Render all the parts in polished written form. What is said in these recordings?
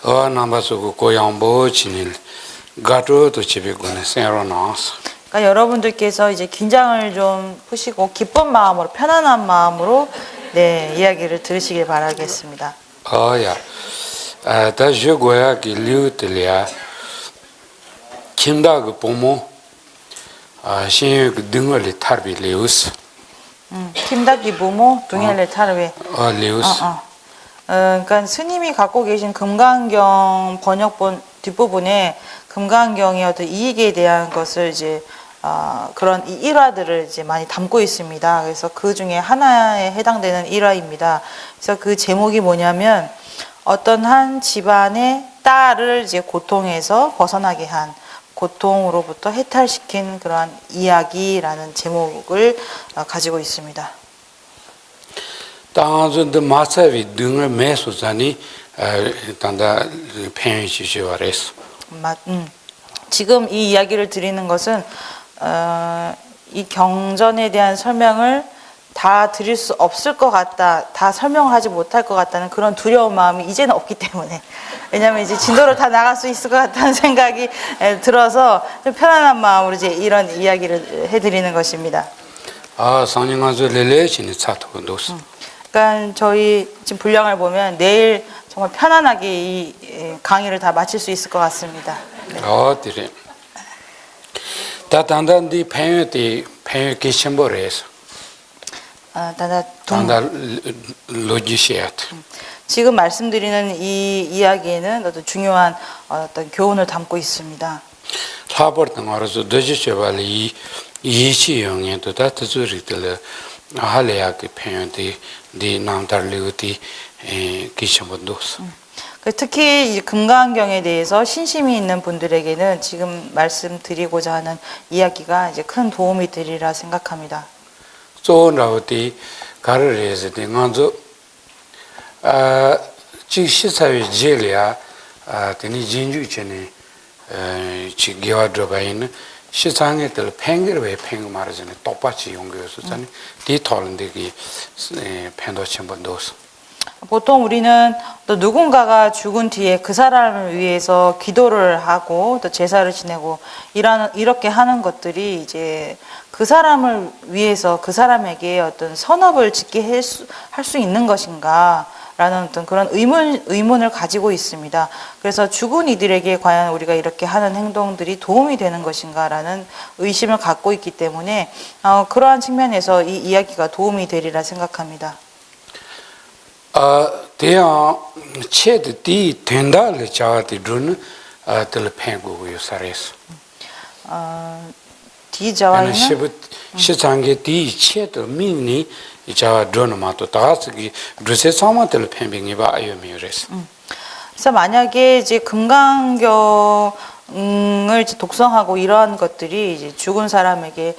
남바서 고양보 진일 가토도 집에 군에 세로나스. 그러니까 여러분들께서 이제 긴장을 좀 푸시고 기쁜 마음으로 편안한 마음으로 네 이야기를 들으시길 바라겠습니다. 야, 다시 고야 길류들이야. 김다 그 보모 신의 그 등을 타르비 레우스. 김다기 부모 둥엘레 타르베. 레우스. 그러니까 스님이 갖고 계신 금강경 번역본 뒷부분에 금강경의 어떤 이익에 대한 것을 이제 그런 일화들을 이제 많이 담고 있습니다. 그래서 그 중에 하나에 해당되는 일화입니다. 그래서 그 제목이 뭐냐면 어떤 한 집안의 딸을 이제 고통에서 벗어나게 한 고통으로부터 해탈시킨 그러한 이야기라는 제목을 가지고 있습니다. 당한도 마사비 등을 매수자니 단다 편시시와레스. 지금 이 이야기를 드리는 것은 이 경전에 대한 설명을 다 드릴 수 없을 것 같다, 다 설명하지 못할 것 같다는 그런 두려운 마음이 이제는 없기 때문에, 왜냐하면 이제 진도를 다 나갈 수 있을 것 같다는 생각이 들어서 좀 편안한 마음으로 이제 이런 이야기를 해드리는 것입니다. 상냥한저 레레신이 차토도스. 그러니까 저희 지금 분량을 보면 내일 정말 편안하게 이 강의를 다 마칠 수 있을 것 같습니다. 네. 그래. 다 단단히 편하게 계신보래서. 단다 로지시아트. 지금 말씀드리는 이 이야기에는 어떤 중요한 어떤 교훈을 담고 있습니다. 라버튼 알아서 더지셔발이 이시용에도 다 뜻으리들 할래야게 편한데 디 남달리우티 기셔본도스. 특히 이 금강경에 대해서 신심이 있는 분들에게는 지금 말씀드리고자 하는 이야기가 이제 큰 도움이 되리라 생각합니다. 소나우티 가르레스 딩안조 지시사위 제리아 데니 진주체네 지기와드바인 시상에들 팽거에 팽거 말하잖아. 똑같이 용교였었잖아. 디톨인데기 펜도침번도스. 보통 우리는 또 누군가가 죽은 뒤에 그 사람을 위해서 기도를 하고 또 제사를 지내고 이렇게 하는 것들이 이제 그 사람을 위해서 그 사람에게 어떤 선업을 짓게 할 수 있는 것인가 라는 어떤 그런 의문을 가지고 있습니다. 그래서 죽은 이들에게 과연 우리가 이렇게 하는 행동들이 도움이 되는 것인가 라는 의심을 갖고 있기 때문에 그러한 측면에서 이 이야기가 도움이 되리라 생각합니다. 대야 체드 디 된다를 자디르는 들 팽고요 사레스. 디자와는 시장게 디 체드 미니 자 드르마도 다스기 드세 상마들 팽빙이 봐 아요미레스. 그래서 만약에 이제 금강경을 이제 독성하고 이러한 것들이 이제 죽은 사람에게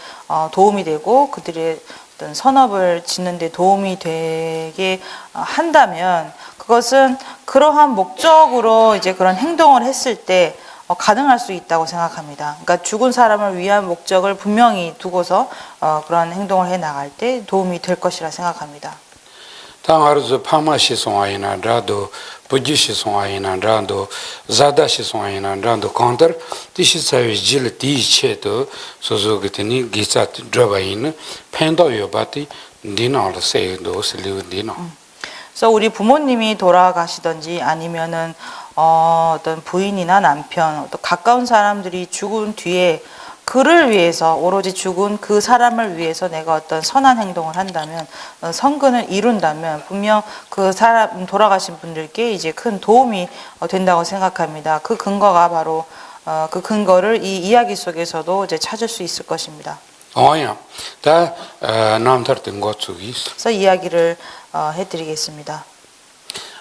도움이 되고 그들의 어떤 선업을 짓는 데 도움이 되게 한다면 그것은 그러한 목적으로 이제 그런 행동을 했을 때 가능할 수 있다고 생각합니다. 그러니까 죽은 사람을 위한 목적을 분명히 두고서 그런 행동을 해 나갈 때 도움이 될 것이라 생각합니다. 당하르즈 파마시송아이나라도 부지시송아이나라도 자다시송아이나라도 컨터 티시사위 질 디체도 소소게니 기사트 드바인 펜도요바티 디나르 세도 슬리우디나. 그래서 우리 부모님이 돌아가시든지 아니면은 어떤 부인이나 남편, 또 가까운 사람들이 죽은 뒤에 그를 위해서 오로지 죽은 그 사람을 위해서 내가 어떤 선한 행동을 한다면 성근을 이룬다면 분명 그 사람 돌아가신 분들께 이제 큰 도움이 된다고 생각합니다. 그 근거가 바로 그 근거를 이 이야기 속에서도 이제 찾을 수 있을 것입니다. 다 남다른 것 속이 있어. 그래서 이야기를 해드리겠습니다.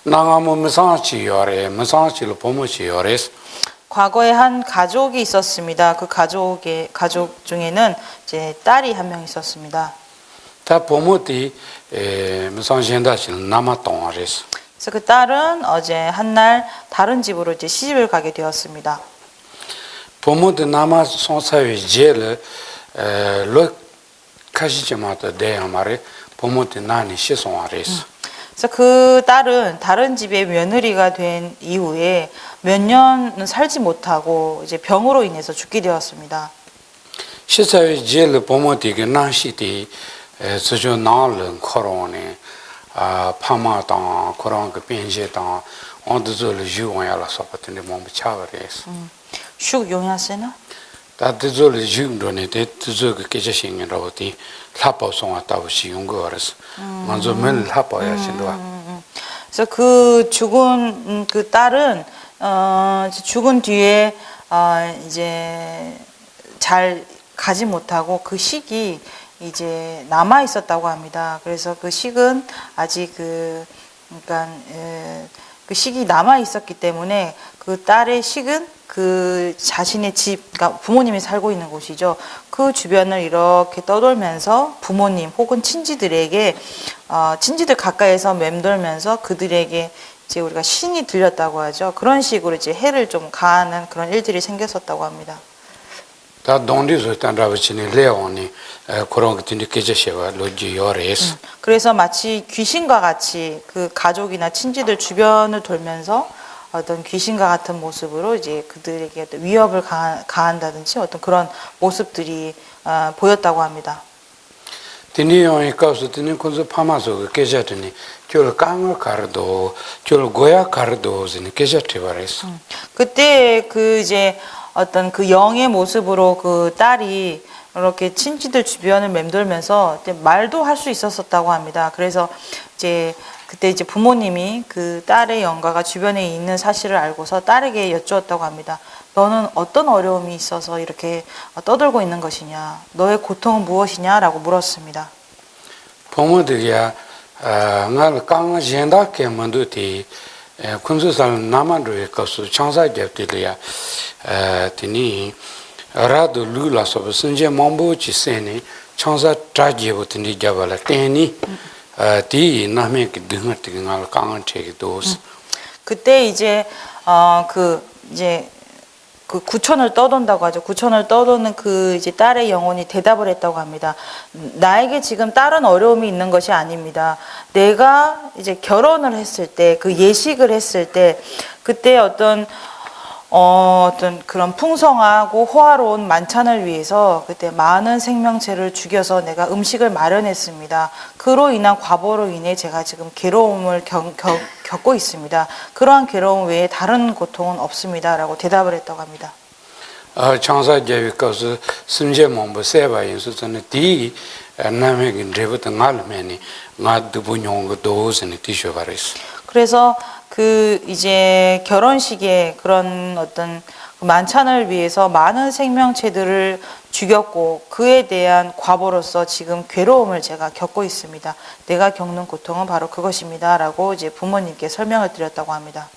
나가면 무상치요래 보모치요래스. 과거에 한 가족이 있었습니다. 그 가족 중에는 이제 딸이 한 명 있었습니다. 다 보모티 무상신다실 남았동아래스. 그래서 그 딸은 어제 한날 다른 집으로 이제 시집을 가게 되었습니다. 보모티 남아 송사위 제를 로 카시지마도 대야마레 보모티 나니 시송아래스. 그래서 그 딸은 다른 집의 며느리가 된 이후에 몇 년은 살지 못하고 이제 병으로 인해서 죽게 되었습니다. 시사의 제일 보모티게 나시티 저저 나를 코로네 파마당 코로나 그 변제당 언더절 유원야라 소파트네 몸 차버레스 슉 용야세나? 다드절 유도네 데드저 그 계제싱이라고티 라포송 왔다고시 용거라서 먼저 맨 라포야 신도와 그래서 그 죽은 그 딸은 죽은 뒤에 이제 잘 가지 못하고 그 식이 이제 남아 있었다고 합니다. 그래서 그 식은 아직 그러니까 그 식이 남아 있었기 때문에 그 딸의 식은 그 자신의 집, 그러니까 부모님이 살고 있는 곳이죠. 그 주변을 이렇게 떠돌면서 부모님 혹은 친지들에게 친지들 가까이서 맴돌면서 그들에게 이제 우리가 신이 들렸다고 하죠. 그런 식으로 이제 해를 좀 가하는 그런 일들이 생겼었다고 합니다. 다 돈디서 단라버치니 레오니 그런 것들이 계제시와 로지 요레스 그래서 마치 귀신과 같이 그 가족이나 친지들 주변을 돌면서 어떤 귀신과 같은 모습으로 이제 그들에게 어떤 위협을 가한다든지 어떤 그런 모습들이 보였다고 합니다. 드니오이 가서 드니 콘서 파마서 계제더니 줄 강을 가르도 줄 고야 가르도즈니 계제티바레스 그때 그 이제 어떤 그 영의 모습으로 그 딸이 이렇게 친지들 주변을 맴돌면서 말도 할 수 있었었다고 합니다. 그래서 이제 그때 이제 부모님이 그 딸의 영가가 주변에 있는 사실을 알고서 딸에게 여쭈었다고 합니다. 너는 어떤 어려움이 있어서 이렇게 떠들고 있는 것이냐? 너의 고통은 무엇이냐라고 물었습니다. 부모들이야 날 강을 젠다게 만두티 군수살 남한도에 가서 창사제들이야 드니 라도 루라서 선제 몸보치 세네 창사 traje부터니 잡아라 때니 디 남의 그 등을 강한 책이 도스 그때 이제 이제 그 구천을 떠돈다고 하죠. 구천을 떠도는 그 이제 딸의 영혼이 대답을 했다고 합니다. 나에게 지금 다른 어려움이 있는 것이 아닙니다. 내가 이제 결혼을 했을 때, 그 예식을 했을 때, 그때 어떤 그런 풍성하고 호화로운 만찬을 위해서 그때 많은 생명체를 죽여서 내가 음식을 마련했습니다. 그로 인한 과보로 인해 제가 지금 괴로움을 겪고 있습니다. 그러한 괴로움 외에 다른 고통은 없습니다. 라고 대답을 했다고 합니다. 창사제비 가서 선제 몸보 세바인서 저는 디 남의 레부터 갈면이 나도 분용고 도스니 티셔바레스 그래서 그 이제 결혼식에 그런 어떤 만찬을 위해서 많은 생명체들을 죽였고 그에 대한 과보로서 지금 괴로움을 제가 겪고 있습니다. 내가 겪는 고통은 바로 그것입니다. 라고 이제 부모님께 설명을 드렸다고 합니다.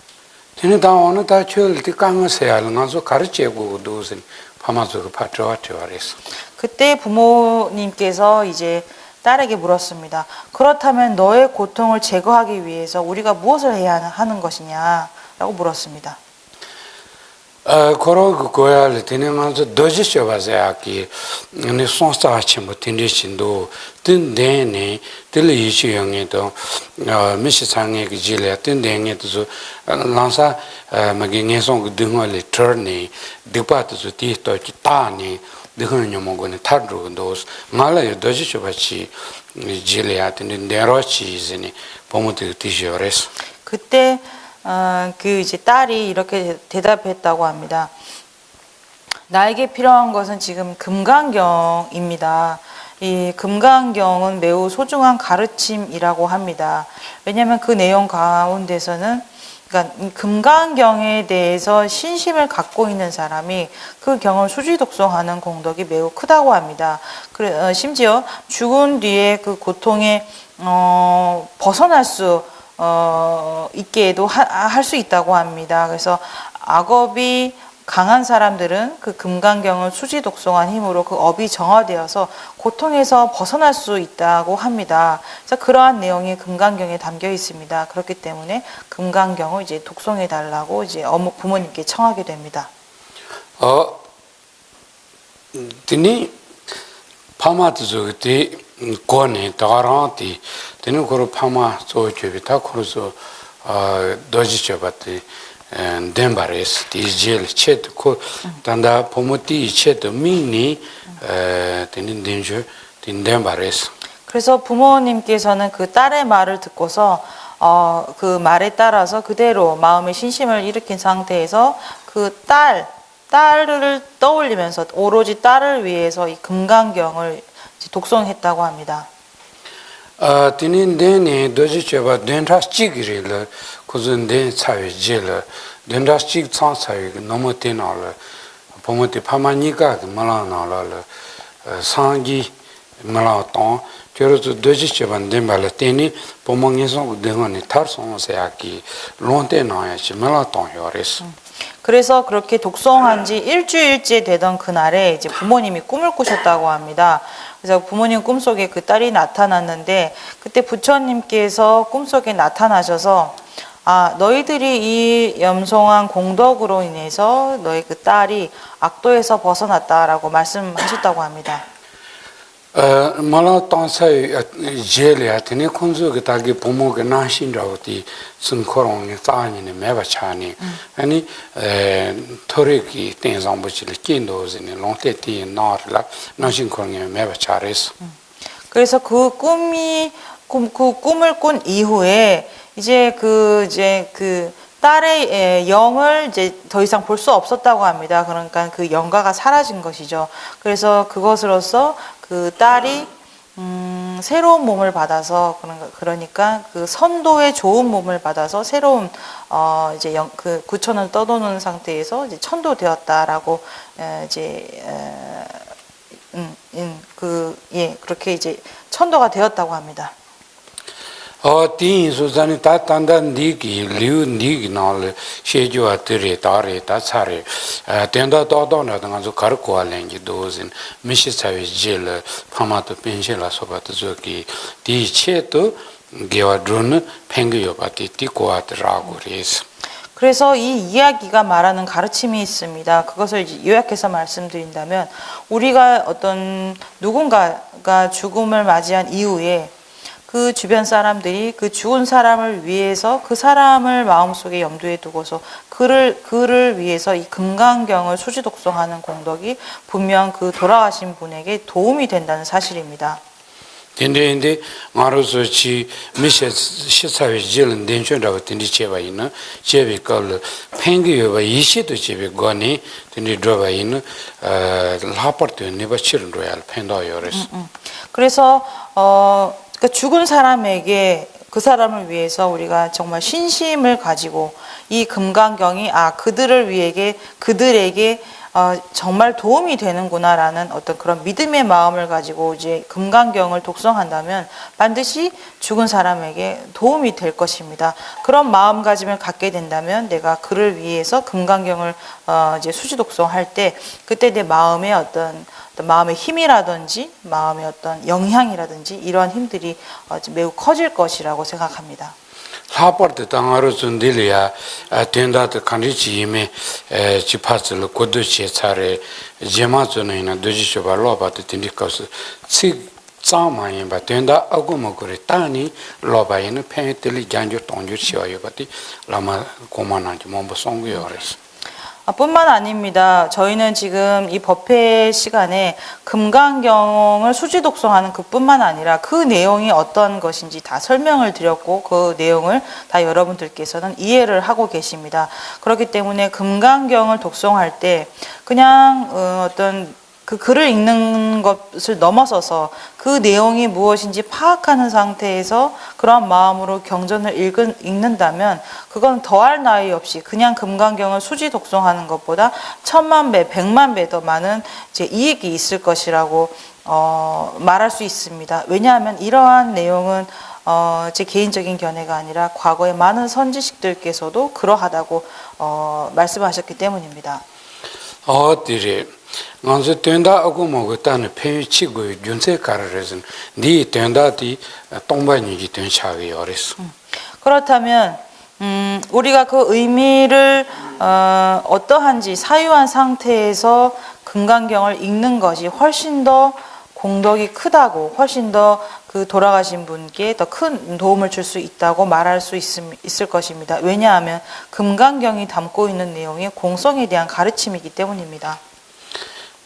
저는 다 오늘 다 철티 강어세알 가서 가르치고 도스니 파마서 파트와트와레스 그때 부모님께서 이제 딸에게 물었습니다. 그렇다면 너의 고통을 제거하기 위해서 우리가 무엇을 해야 하는 것이냐? 라고 물었습니다. 그런 거야를 되면서 도지셔봐서야기 네 손사치 뭐 텐디신도 든데네 들리시영에도 미시상에 기질에 든데에도 란사 마갱에송 그 등월이 터니 디파트스 티스토 기타니 드흔이 먹고는 타르고도 말아요 도지셔봐치 질레아트는 네로치즈니 pomote 티셔레스 그때 그 이제 딸이 이렇게 대답했다고 합니다. 나에게 필요한 것은 지금 금강경입니다. 이 금강경은 매우 소중한 가르침이라고 합니다. 왜냐하면 그 내용 가운데서는 그러니까 금강경에 대해서 신심을 갖고 있는 사람이 그 경을 수지독송하는 공덕이 매우 크다고 합니다. 그래 심지어 죽은 뒤에 그 고통에 벗어날 수 있게도 할 수 있다고 합니다. 그래서 악업이 강한 사람들은 그 금강경을 수지독송한 힘으로 그 업이 정화되어서 고통에서 벗어날 수 있다고 합니다. 그래서 그러한 내용이 금강경에 담겨 있습니다. 그렇기 때문에 금강경을 이제 독송해 달라고 이제 부모님께 청하게 됩니다. 드니 파마트조 그때 고네 다란티 되는 거로 파마 소주비 다 코르서 도지쳐봤지 덴바레스 디젤 쳇코 단다 포모티 쳇도 미니 되는 덴저 덴바레스. 그래서 부모님께서는 그 딸의 말을 듣고서 그 말에 따라서 그대로 마음의 신심을 일으킨 상태에서 그 딸을 떠올리면서 오로지 딸을 위해서 이 금강경을 독송했다고 합니다. 티닌데네 도지쳐봐 덴라스치기를 고준데 차외질 덴라스치 찬사위 너무 테나를 포모티 파마니가 말아나를 상기 말아던 저도 도지쳐봐 덴발레 테니 포몽에서 대원이 탈송세야기 론테나야지 말아던 요레스. 그래서 그렇게 독송한 지 일주일째 되던 그날에 이제 부모님이 꿈을 꾸셨다고 합니다. 그래서 부모님 꿈속에 그 딸이 나타났는데 그때 부처님께서 꿈속에 나타나셔서 너희들이 이 염송한 공덕으로 인해서 너희 그 딸이 악도에서 벗어났다라고 말씀하셨다고 합니다. 말아던 사이 제리아 테니 콘소게 타기 부모가 나신다고티 순코롱이 싸니네 매바차니 아니 토르기 땡상부치를 낀도즈니 롱테티 나르라 나신코롱이 매바차레스. 그래서 그 꿈을 꾼 이후에 이제 그 딸의 영을 이제 더 이상 볼 수 없었다고 합니다. 그러니까 그 영가가 사라진 것이죠. 그래서 그것으로서 그 딸이 새로운 몸을 받아서 그러니까 그 선도의 좋은 몸을 받아서 새로운 이제 그 구천을 떠도는 상태에서 이제 천도되었다라고 그렇게 이제 천도가 되었다고 합니다. 티 수잔이 다 단단 니기 리우 니기 나를 셰주아 뜨레 다레 다차레 텐다 도도나 당아서 가르고 알랭기 도진 미시사위 질 파마토 펜실라 소바토 조기 디체토 게와드론 팽기요바티 티코아트라고 레스. 그래서 이 이야기가 말하는 가르침이 있습니다. 그것을 이제 요약해서 말씀드린다면 우리가 어떤 누군가가 죽음을 맞이한 이후에 그 주변 사람들이 그 죽은 사람을 위해서 그 사람을 마음속에 염두에 두고서 그를 위해서 이 금강경을 수지 독송하는 공덕이 분명 그 돌아가신 분에게 도움이 된다는 사실입니다. 근데 마로서치 미셰 시사회 질은 된전라고 된디 제바 있는 제비 걸 팽기여바 이시도 제비 거니 된디 드바 있는 라포트 네바 치른 로얄 펜도요레스. 그래서 그 죽은 사람에게 그 사람을 위해서 우리가 정말 신심을 가지고 이 금강경이 그들에게 정말 도움이 되는구나라는 어떤 그런 믿음의 마음을 가지고 이제 금강경을 독송한다면 반드시 죽은 사람에게 도움이 될 것입니다. 그런 마음가짐을 갖게 된다면 내가 그를 위해서 금강경을 이제 수지 독송할 때 그때 내 마음의 어떤 마음의 힘이라든지 마음의 어떤 영향이라든지 이러한 힘들이 매우 커질 것이라고 생각합니다. 라포트 당하로 준딜이야 텐다트 칸리치임에 지파스를 고도치에 차례 제마존에나 도지쇼발로바트 텐디카스 치 짜마이바 텐다 아고모그레 타니 로바이는 펜텔리 간조 동조 치어요바티 라마 고만한지 몸보 송고요레스. 뿐만 아닙니다. 저희는 지금 이 법회 시간에 금강경을 수지 독송하는 그뿐만 아니라 그 내용이 어떤 것인지 다 설명을 드렸고 그 내용을 다 여러분들께서는 이해를 하고 계십니다. 그렇기 때문에 금강경을 독송할 때 그냥 어떤 그 글을 읽는 것을 넘어서서 그 내용이 무엇인지 파악하는 상태에서 그런 마음으로 경전을 읽는다면 그건 더할 나위 없이 그냥 금강경을 수지 독송하는 것보다 1000만 배, 100만 배 더 많은 이제 이익이 있을 것이라고 말할 수 있습니다. 왜냐하면 이러한 내용은 제 개인적인 견해가 아니라 과거의 많은 선지식들께서도 그러하다고 말씀하셨기 때문입니다. 어디래 먼저 된다 하고 먹었다는 폐치고 윤세 가르래선 네 된다디 동반이기 된 차이 어렸어. 그렇다면 우리가 그 의미를 어떠한지 사유한 상태에서 금강경을 읽는 것이 훨씬 더 공덕이 크다고 훨씬 더 그 돌아가신 분께 더 큰 도움을 줄 수 있다고 말할 수 있을 것입니다. 왜냐하면 금강경이 담고 있는 내용이 공성에 대한 가르침이기 때문입니다.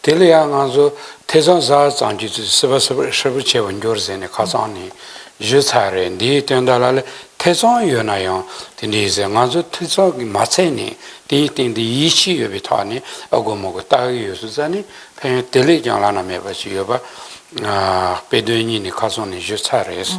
텔레양아서 태선사 장지스 스버스버 원조르세네 가상니 주사레 디 텐달레 태선 요나요 딘디세 가서 태선 마세니 디딘디 이시여비 타니 어고모고 따유스자니 페 텔레장라나 메바시여바 베드니니 가선니 주사레스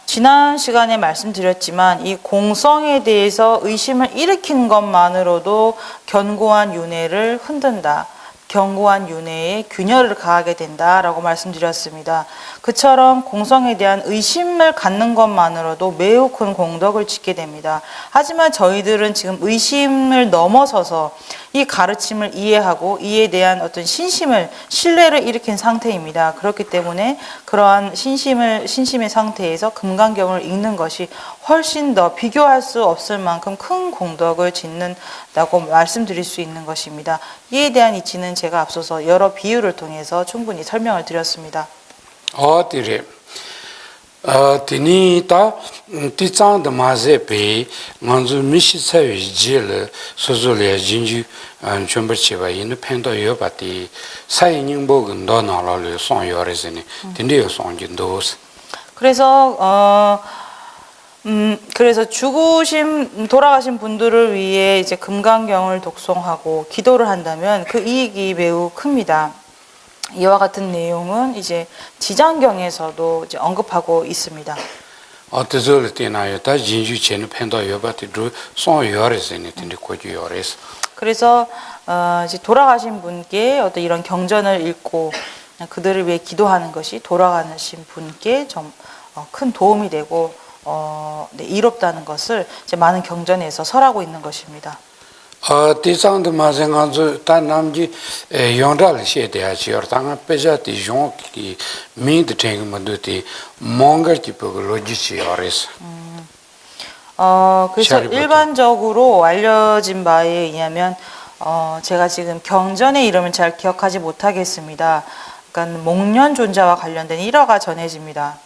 지난 시간에 말씀드렸지만 이 공성에 대해서 의심을 일으킨 것만으로도 견고한 윤회를 흔든다. 견고한 윤회에 균열을 가하게 된다라고 말씀드렸습니다. 그처럼 공성에 대한 의심을 갖는 것만으로도 매우 큰 공덕을 짓게 됩니다. 하지만 저희들은 지금 의심을 넘어서서 이 가르침을 이해하고 이에 대한 어떤 신뢰를 일으킨 상태입니다. 그렇기 때문에 그러한 신심의 상태에서 금강경을 읽는 것이 훨씬 더 비교할 수 없을 만큼 큰 공덕을 짓는다고 말씀드릴 수 있는 것입니다. 이에 대한 이치는 제가 앞서서 여러 비유를 통해서 충분히 설명을 드렸습니다. 어디래? 디니다 티짱드 마제베 먼저 미시사위 지르 소소레 진주 쳔버치바 이는 펜도 요바티 사이닝복은 너나라를 송요레스니 딘디요 송진도스 그래서 돌아가신 분들을 위해 이제 금강경을 독송하고 기도를 한다면 그 이익이 매우 큽니다. 이와 같은 내용은 이제 지장경에서도 이제 언급하고 있습니다. 어때서 때나요? 다 진주체는 펜도 요바티도 송요레스니 딘디 고주요레스. 그래서 이제 돌아가신 분께 어떤 이런 경전을 읽고 그들을 위해 기도하는 것이 돌아가신 분께 좀 큰 도움이 되고 이롭다는 것을 이제 많은 경전에서 설하고 있는 것입니다. 디상드 마생한주 단 남지 용달 시에대하지요. 당아 빼자티 용기 미드 탱만도티 몽가티 로지시어레스. 그래서 일반적으로 알려진 바에 의하면 제가 지금 경전의 이름을 잘 기억하지 못하겠습니다. 그러니까 목련 존자와 관련된 일화가 전해집니다.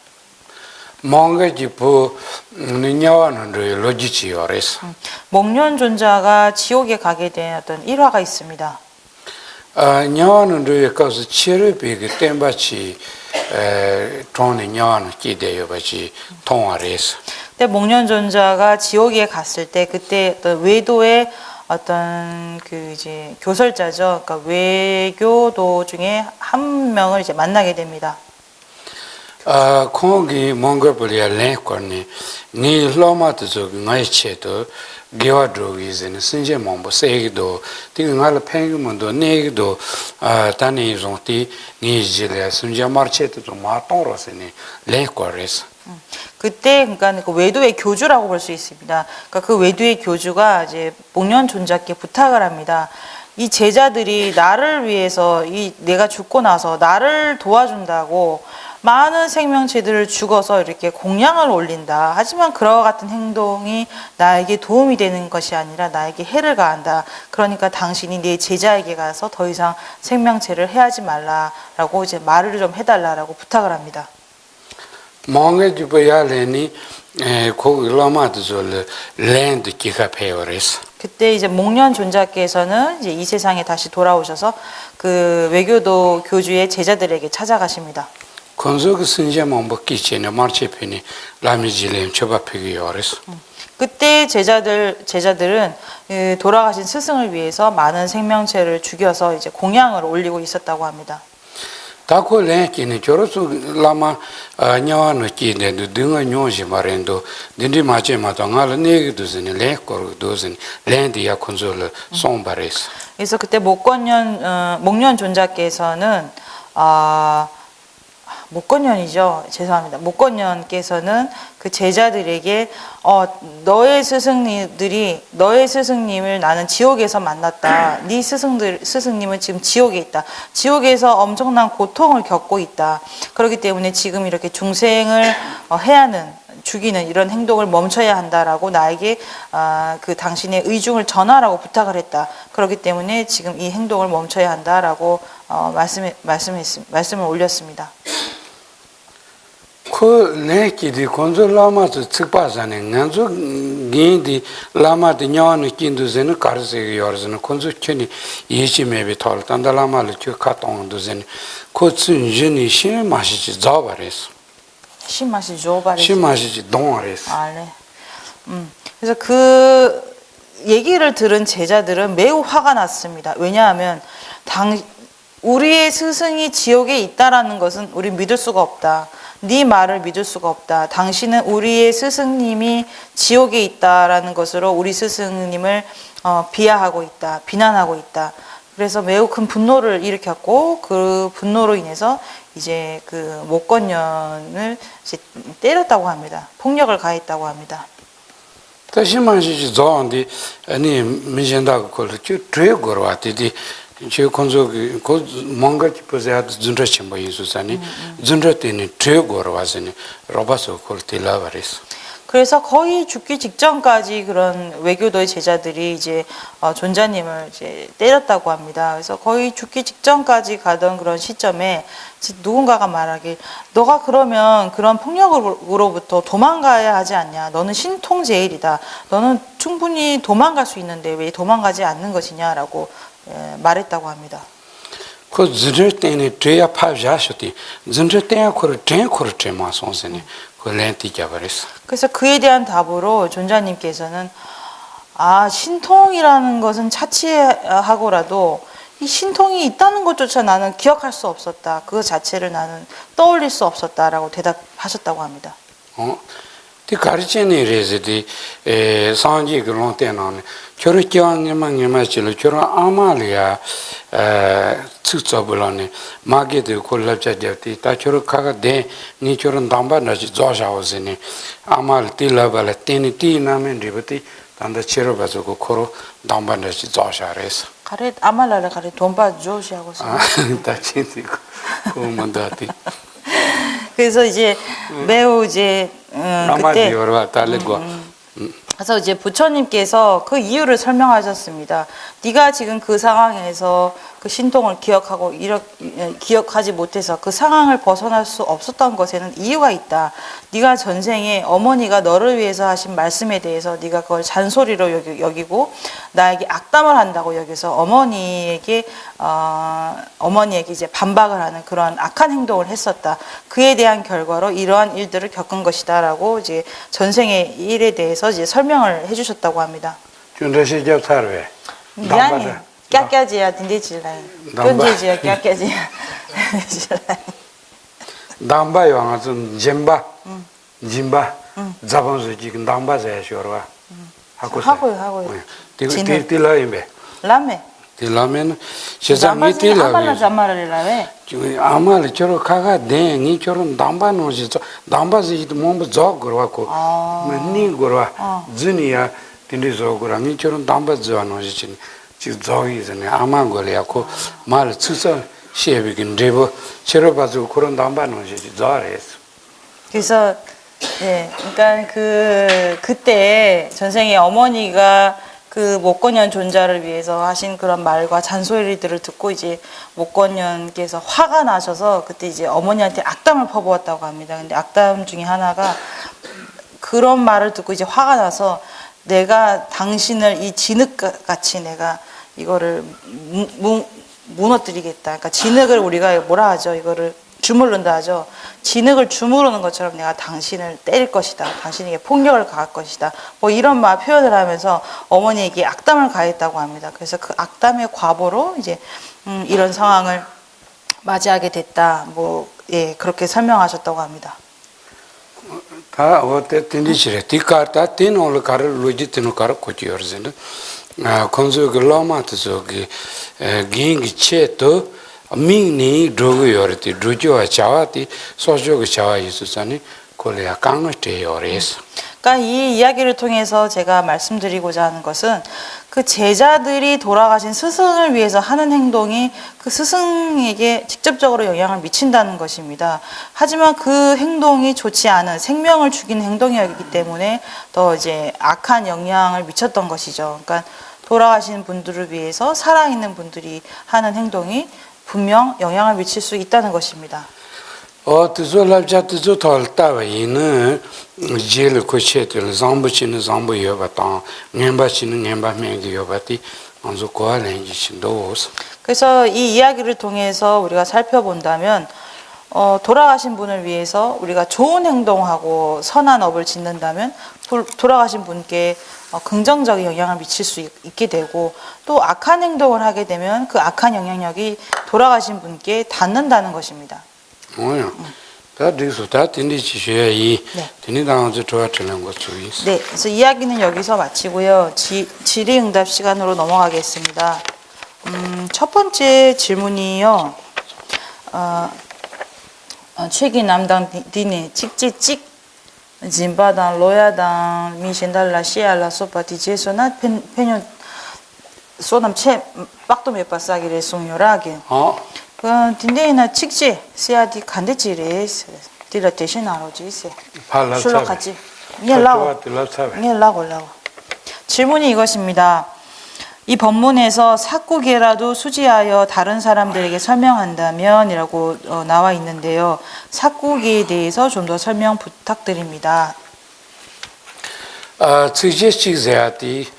몽가지부 니냐와는 로지시어레스. 목련 존자가 지옥에 가게 된 어떤 일화가 있습니다. 냐와는 로에까서 치르비게 템바치 돈이 냐와는 기대요바치 통화레스. 근데 목련 존자가 지옥에 갔을 때 그때 어떤 외도의 어떤 그 이제 교설자죠. 그러니까 외교도 중에 한 명을 이제 만나게 됩니다. 거기 몽골리아 랭코니 니 로마트죠. 나이체도 게와드로기즈는 신제 몽보 세기도 띵알 팽문도 네기도 타니 존티 니질레 신제 마르체도 마토로스니 랭코레스. 그때 그러니까 그 외도의 교주라고 볼 수 있습니다. 그러니까 그 외도의 교주가 이제 목련 존자께 부탁을 합니다. 이 제자들이 나를 위해서 내가 죽고 나서 나를 도와준다고 많은 생명체들을 죽어서 이렇게 공양을 올린다. 하지만 그와 같은 행동이 나에게 도움이 되는 것이 아니라 나에게 해를 가한다. 그러니까 당신이 내 제자에게 가서 더 이상 생명체를 해하지 말라라고 이제 말을 좀 해달라라고 부탁을 합니다. 몽게지부야레니 고글라마드졸 랜드 기카페오레스. 그때 이제 목련 존자께서는 이제 이 세상에 다시 돌아오셔서 그 외교도 교주의 제자들에게 찾아가십니다. 건조그 신제만 먹기치네 마르체페니 라미질렘 쳐바피기요레스. 그때 제자들은 돌아가신 스승을 위해서 많은 생명체를 죽여서 이제 공양을 올리고 있었다고 합니다. 다코 랭키니 저로수 라마 냐와노 키데도 등어 뇽시 마렌도 딘디 마체마도 ngal 네기도스니 랭코도스니 랜디야 콘솔 송바레스. 그래서 그때 목련 존자께서는 목건년이죠. 죄송합니다. 목건년께서는 그 제자들에게 너의 스승님을 나는 지옥에서 만났다. 네 스승님은 지금 지옥에 있다. 지옥에서 엄청난 고통을 겪고 있다. 그렇기 때문에 지금 이렇게 중생을 죽이는 이런 행동을 멈춰야 한다라고 나에게 그 당신의 의중을 전하라고 부탁을 했다. 그렇기 때문에 지금 이 행동을 멈춰야 한다라고 말씀을 올렸습니다. 그 내기디 건조 라마도 측바자네 난조 긴디 라마도 냐는 긴도제는 가르세게 열즈는 건조 켜니 예시메비 털 단달라마를 켜 카통도제는 코츠인진이 신 마시지 자바레스 신맛이 줘버리지. 신 마시지 동아레스 아, 네. 그래서 그 얘기를 들은 제자들은 매우 화가 났습니다. 왜냐하면 우리의 스승이 지옥에 있다라는 것은 우리 믿을 수가 없다. 네 말을 믿을 수가 없다. 당신은 우리의 스승님이 지옥에 있다라는 것으로 우리 스승님을 비하하고 있다. 비난하고 있다. 그래서 매우 큰 분노를 일으켰고 그 분노로 인해서 이제 그 목건년을 이제 때렸다고 합니다. 폭력을 가했다고 합니다. 다시 마시지 자한디 아니 미젠다고 걸 쥐어 걸어왔디 저 건조기 그 뭔가 싶어서 준저 첨부 예수사니 준저 때는 쥐어 걸어왔으니 로바서 걸 딜라버리스 그래서 거의 죽기 직전까지 그런 외교도의 제자들이 이제 존자님을 이제 때렸다고 합니다. 그래서 거의 죽기 직전까지 가던 그런 시점에 누군가가 말하길 너가 그러면 그런 폭력으로부터 도망가야 하지 않냐? 너는 신통제일이다. 너는 충분히 도망갈 수 있는데 왜 도망가지 않는 것이냐라고 말했다고 합니다. 그 준저 때는 쥐어 파자셔티 준저 때야 그걸 쥐어 마송세니 그 렌티 잡아버렸어. 그래서 그에 대한 답으로 존자님께서는 신통이라는 것은 차치하고라도 이 신통이 있다는 것조차 나는 기억할 수 없었다. 그 자체를 나는 떠올릴 수 없었다라고 대답하셨다고 합니다. 티 가르치니 레즈디 상지 그런 때는 결혼하냐마냐마치로 결혼 아마리아 측접을하네 마게도 콜랍자되었디 다 결혼가가 돼니 결혼 담바나지 조샤오즈니 아말 딜라발 테니티 나면 리버티 단다 치러가지고 코로 담바나지 조샤레스 가레 아말라라 가레 돈바 조시하고서 다 친구 그만다티 그래서 이제 매우 이제 그때 그래서 이제 부처님께서 그 이유를 설명하셨습니다. 네가 지금 그 상황에서 그 신통을 기억하지 못해서 그 상황을 벗어날 수 없었던 것에는 이유가 있다. 네가 전생에 어머니가 너를 위해서 하신 말씀에 대해서 네가 그걸 잔소리로 여기고 나에게 악담을 한다고 여기서 어머니에게 이제 반박을 하는 그런 악한 행동을 했었다. 그에 대한 결과로 이러한 일들을 겪은 것이다라고 이제 전생의 일에 대해서 이제 설명을 해주셨다고 합니다. 준다시접 살왜? 미안해. 깨깨지야 딘디질라이. 견제지야 깨깨지야. 담바요 아좀 짐바. 자본서 지금 담바자야 쇼르와. 하고요. 딜라임베. 라메. 딜라면 세상에 딜라. 아말라 잠말이라왜? 아말 저러 가가 대니 저런 담바노지 담바지도 몸부 저거라고. 맨니 거라. 주니야 딘디서 거라니 저런 담바지와노지 지금 저기잖아요. 아마골이야고 말 추서 시에비긴 레버 체로바주 그런 담바노지 저래서. 그래서 그러니까 그때 전생에 어머니가 그 목건년 존자를 위해서 하신 그런 말과 잔소리들을 듣고 이제 목건년께서 화가 나셔서 그때 이제 어머니한테 악담을 퍼부었다고 합니다. 근데 악담 중에 하나가 그런 말을 듣고 이제 화가 나서 내가 당신을 이 진흙같이 내가 이거를 무너뜨리겠다. 그러니까 진흙을 우리가 뭐라 하죠? 이거를 주물른다 하죠. 진흙을 주무르는 것처럼 내가 당신을 때릴 것이다. 당신에게 폭력을 가할 것이다. 뭐 이런 표현을 하면서 어머니에게 악담을 가했다고 합니다. 그래서 그 악담의 과보로 이제 이런 상황을 맞이하게 됐다. 그렇게 설명하셨다고 합니다. 다 어때 딘디시래. 디카타 딘올 카를 로지티노 카를 코치어르젠데. 건조그 로마트 저기 긴기 체도 미니 드고요르티 드조아 차와티 소조그 차와 있으사니 콜레아 강어테요레스. 그러니까 이 이야기를 통해서 제가 말씀드리고자 하는 것은 그 제자들이 돌아가신 스승을 위해서 하는 행동이 그 스승에게 직접적으로 영향을 미친다는 것입니다. 하지만 그 행동이 좋지 않은 생명을 죽이는 행동이었기 때문에 더 이제 악한 영향을 미쳤던 것이죠. 그러니까 돌아가신 분들을 위해서 살아있는 분들이 하는 행동이 분명 영향을 미칠 수 있다는 것입니다. 뜨조 랍자 뜨조 털다와이는 제일 코체들 zambu치는 zambu 여바다 냠바치는 냠바명기 여바티 먼저 고알행지신도스. 그래서 이 이야기를 통해서 우리가 살펴본다면 돌아가신 분을 위해서 우리가 좋은 행동하고 선한 업을 짓는다면 돌아가신 분께 긍정적인 영향을 미칠 수 있게 되고 또 악한 행동을 하게 되면 그 악한 영향력이 돌아가신 분께 닿는다는 것입니다. 뭐야? 다 뒤서 다 tindi치셔야 이 네. tin디당저 좋아하는 것 중에 있어. 네, 그래서 이야기는 여기서 마치고요. 질의응답 시간으로 넘어가겠습니다. 첫 번째 질문이요. 최기 남당 디네 찍찍찍 진바당 로야당 미신달라 시알라 소파티 제소나 페뇨 소남 채 빡도 몇 바싸기를 송요라게. 그 딘데이나 찍지 시아디 간데지레 디라 대신 알아지세. 술로 같이. 라고. 질문이 이것입니다. 이 본문에서 사꾸개라도 수지하여 다른 사람들에게 설명한다면 이라고 나와 있는데요. 사꾸개에 대해서 좀 더 설명 부탁드립니다. 측제식제야티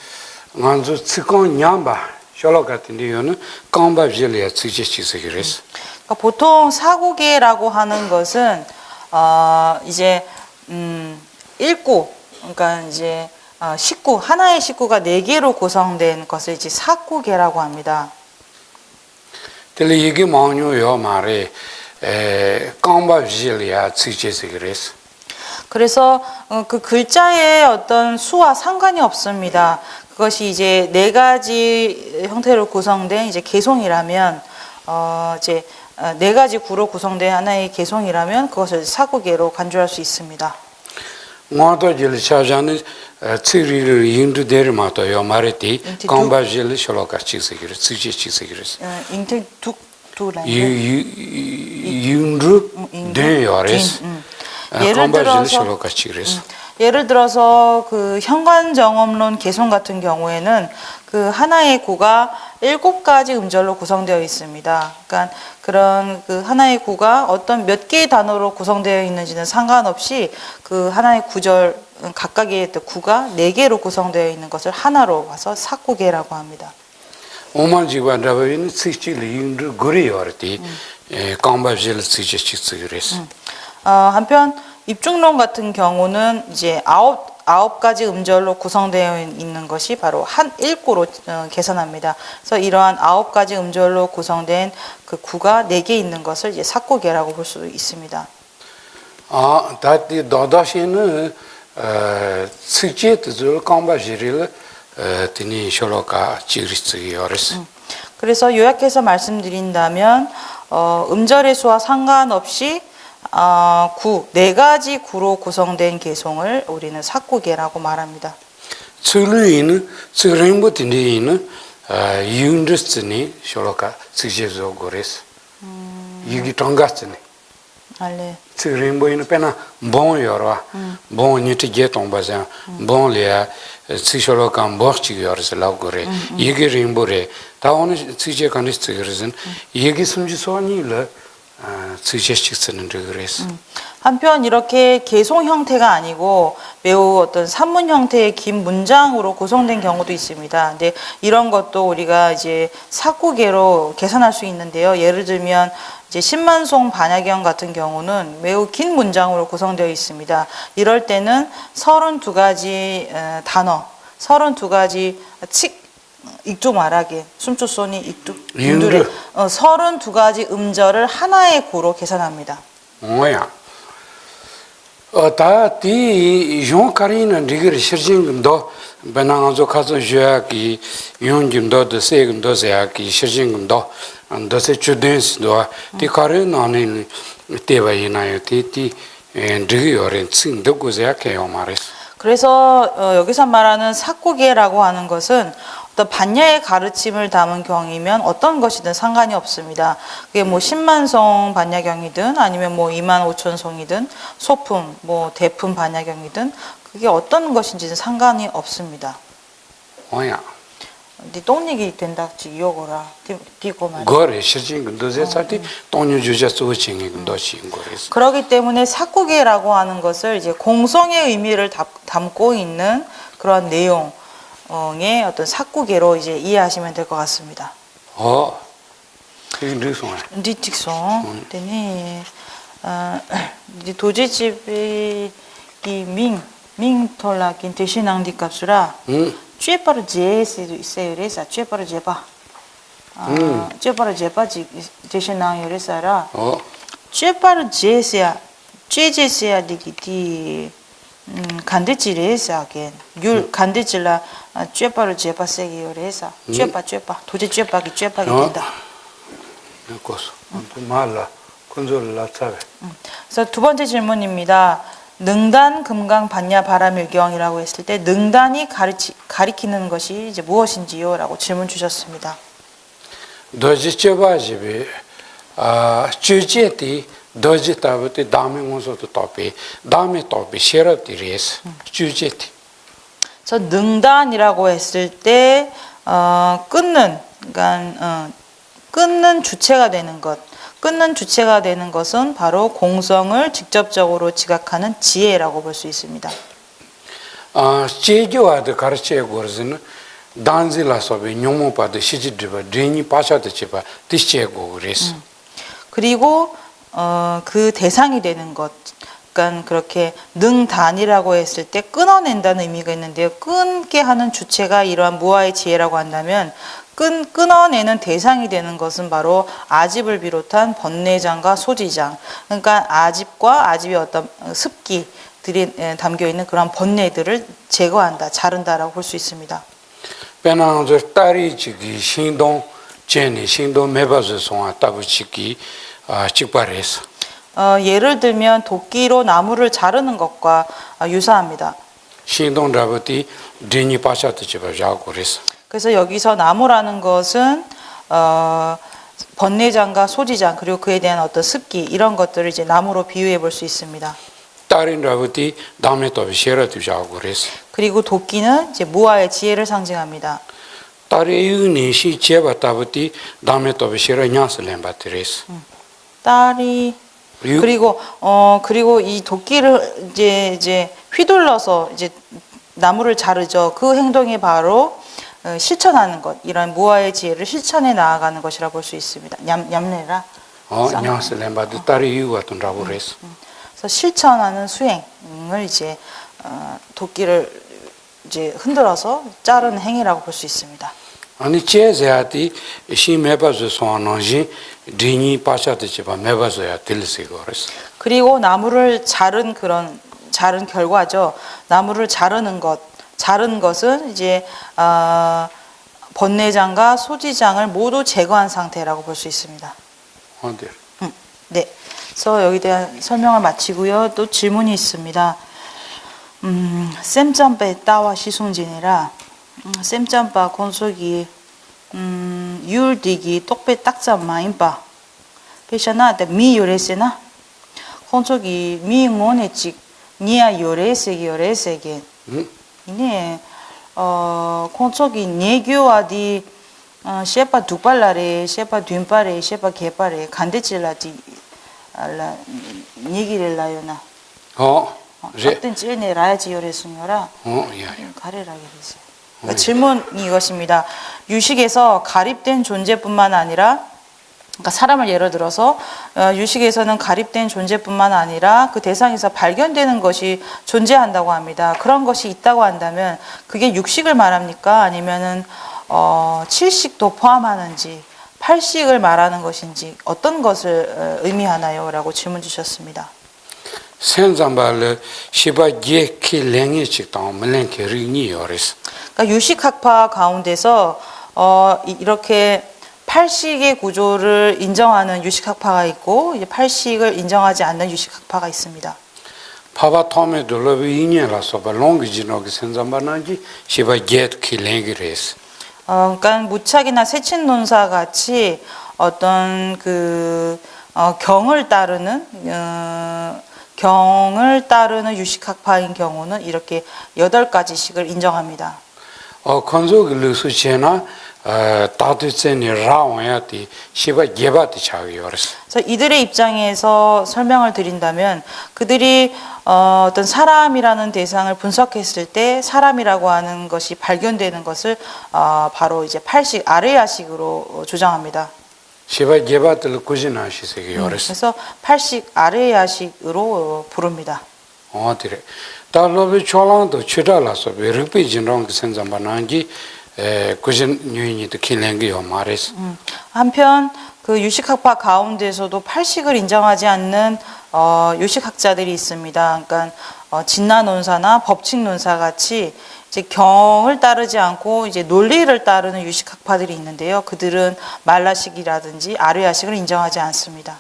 먼저 측건 냠바 셜록 같은 데요는 깜바질이야 측제식세그레스. 보통 사구계라고 하는 것은 이제 일구 그러니까 이제 식구 하나의 식구가 4개로 구성된 것을 이제 사구계라고 합니다. 근데 이게 뭐냐요 말에 깜바질이야 측제식그레스. 그래서 그 글자의 어떤 수와 상관이 없습니다. 그것이 이제 4가지 형태로 구성된 이제 개송이라면 이제 4가지 구로 구성된 하나의 개송이라면 그것을 사구계로 간주할 수 있습니다. 뭐도 자자는 치리를 인도대로 맞아요 말했지 깜바질 셜록아 치세그레스 측제식세그레스. 인트 두라. 윤루 대요레스. 예를 들어서 그 현관정엄론 개송 같은 경우에는 그 하나의 구가 7가지 음절로 구성되어 있습니다. 그러니까 그런 그 하나의 구가 어떤 몇 개의 단어로 구성되어 있는지는 상관없이 그 하나의 구절 각각의 구가 4개로 구성되어 있는 것을 하나로 봐서 사구계라고 합니다. 오만지관다바는 스치를 윤루 고리요르티 깜바질 스치치스그레스. 한편 입중론 같은 경우는 이제 아홉 가지 음절로 구성되어 있는 것이 바로 한 일구로 계산합니다. 그래서 이러한 9가지 음절로 구성된 그 구가 4개 있는 것을 이제 사구계라고 볼 수 있습니다. 다티 도다시는 스치트줄 깜바질을 드니 셜로카 지그리스기요레스. 그래서 요약해서 말씀드린다면 음절의 수와 상관없이 4가지 구로 구성된 개송을 우리는 사구계라고 말합니다. 츠르이는 츠르임보티니는 윤드스니 셜로카 스제조고레스. 이기 통가스니. 알레. 츠르임보이는 페나 봉요라. 봉니티 게통바자. 봉리아 츠셜로카 머치기요레스 라고레. 이기 림보레. 다오는 츠제카니스트그레슨 이기 숨지소니를 한편 이렇게 개송 형태가 아니고 매우 어떤 산문 형태의 긴 문장으로 구성된 경우도 있습니다. 근데 이런 것도 우리가 이제 사구계로 계산할 수 있는데요. 예를 들면 이제 신만송 반야경 같은 경우는 매우 긴 문장으로 구성되어 있습니다. 이럴 때는 32가지 단어, 32가지 익조 말하게 숨초소니 익두 윤두레 32가지 음절을 하나의 구로 계산합니다. 뭐야? 다디 용카리는 리그를 실증금도 배낭아조 가서 줘야기 용김도 세금도 세야기 실증금도 안도세 주된스도 디카르는 안에 때바이나요 티티 리그요렌 칭도 고세야케요 말이스. 그래서 여기서 말하는 사구계라고 하는 것은 어떤 반야의 가르침을 담은 경이면 어떤 것이든 상관이 없습니다. 그게 뭐 10만송 반야경이든 아니면 뭐 25,000송이든 소품, 뭐 대품 반야경이든 그게 어떤 것인지는 상관이 없습니다. 뭐야? 네 똥닉이 된다 지 요거라 디고 말. 거래 실진 근도제 사티 동료 주자 소칭이 근도시 거래서. 그렇기 때문에 사쿠계라고 하는 것을 이제 공성의 의미를 담고 있는 그런 내용의 어떤 사쿠계로 이제 이해하시면 될 것 같습니다. 그게 르송아. 디틱송 되니 이제 도제집이 밍톨라긴 대신앙디 값이라 쥐바르 제세도 있어요. 그래서 쥐바르 제바 쥐바르 제바지 대신앙 요래서라 쥐바르 제세야 쥐제세야 디기디 간데지레사게 율 간데질라 쥐바르 제바세기 요래서 쥐바 도제 쥐바기 쥐바기 된다. 그거서 말라 건설라 차베. 그래서 두 번째 질문입니다. 능단 금강 반야 바람일경이라고 했을 때 능단이 가리키는 것이 이제 무엇인지요라고 질문 주셨습니다. 도지 쩌바지베 주제티 도지 타부티 다음에 온서도 토피 다음에 토피 셰럽디레스 주제티. 저 능단이라고 했을 때 끊는 그러니까 끊는 주체가 되는 것. 끊는 주체가 되는 것은 바로 공성을 직접적으로 지각하는 지혜라고 볼 수 있습니다. 제교와도 가르쳐 고르는 단질라서베 뇽모파도 시지드바 드니 파샤도 제바 디시에고 그래서. 그리고 그 대상이 되는 것. 그러니까 그렇게 능단이라고 했을 때 끊어낸다는 의미가 있는데요. 끊게 하는 주체가 이러한 무아의 지혜라고 한다면 끊어내는 대상이 되는 것은 바로 아집을 비롯한 번뇌장과 소지장. 그러니까 아집과 아집의 어떤 습기들이 담겨 있는 그런 번뇌들을 제거한다, 자른다라고 볼 수 있습니다. 배낭저 딸이 지기 신동 제니 신동 매바즈 송아 따부치기 직발해서. 예를 들면 도끼로 나무를 자르는 것과 유사합니다. 신동 라버티 드니 파샤도 제바 자고 그래서. 그래서 여기서 나무라는 것은 번뇌장과 소지장 그리고 그에 대한 어떤 습기 이런 것들을 이제 나무로 비유해 볼 수 있습니다. 딸인 라버티 다음에 또 셰러도 자고 그래서. 그리고 도끼는 이제 무아의 지혜를 상징합니다. 딸이 유니시 제바 따부티 다음에 또 셰러 냐슬렘바트레스. 딸이 그리고 이 도끼를 이제 휘둘러서 이제 나무를 자르죠. 그 행동이 바로 실천하는 것, 이런 무아의 지혜를 실천해 나아가는 것이라 볼 수 있습니다. 냠내라. 냐슬렘바트 딸이 유 같은 라보레스. 그래서 실천하는 수행을 이제 도끼를 이제 흔들어서 자르는 행위라고 볼 수 있습니다. 아니 제자티 시 매바즈 소나지 드니 파샤도 제바 매바즈야 들리시고 그래서. 그리고 나무를 자른 결과죠. 나무를 자른 것은 이제 번뇌장과 소지장을 모두 제거한 상태라고 볼 수 있습니다. 어디? 네. 그래서 여기에 대한 설명을 마치고요. 또 질문이 있습니다. 쌤짬바 따와 시송진이라 쌤짬바 콘속이 율디기 똑배 딱잠 마인바 페샤나 미 요레세나 콘속이 미 모네직 니아 요레세기 이네 콘속이 네교와디 셰파 두발라레 셰파 듄파레 셰파 개파레 간데질라디 알라 얘기를 나요나 어떤 찔네 라야지 요레숭요라 가래라게 됐어요. 그러니까 질문이 이것입니다. 유식에서 가립된 존재뿐만 아니라 그러니까 사람을 예를 들어서 유식에서는 가립된 존재뿐만 아니라 그 대상에서 발견되는 것이 존재한다고 합니다. 그런 것이 있다고 한다면 그게 육식을 말합니까? 아니면은 칠식도 포함하는지 팔식을 말하는 것인지 어떤 것을 의미하나요? 라고 질문 주셨습니다. 센잠발 시바 게키 랭이 직당 물랭케 리니요레스. 그러니까 유식학파 가운데서 이렇게 팔식의 구조를 인정하는 유식학파가 있고 이제 팔식을 인정하지 않는 유식학파가 있습니다. 파바 토메 돌로비 이니라서 발롱기지노기 센잠바나지 시바 게키 랭이레스. 그러니까 무착이나 세친논사 같이 어떤 경을 따르는 유식학파인 경우는 이렇게 8가지씩을 인정합니다. 건조 글루스 제나 따뜻한 라와야티 시바 예바티 차기요르스. 그래서 이들의 입장에서 설명을 드린다면 그들이 어떤 사람이라는 대상을 분석했을 때 사람이라고 하는 것이 발견되는 것을 바로 이제 팔식 아레야식으로 주장합니다. 시바 예바들 꾸지나시세기요르스. 그래서 팔식 아레야식으로 부릅니다. 어디래. 달로비 초랑도 치달라서 베르피 진롱 senzambanangi 꾸진 뉴인이도 킬랭기요 말레스. 한편 그 유식학파 가운데서도 팔식을 인정하지 않는 유식학자들이 있습니다. 그러니까 진나논사나 법칙논사 같이 이제 경을 따르지 않고 이제 논리를 따르는 유식학파들이 있는데요. 그들은 말라식이라든지 아르야식을 인정하지 않습니다.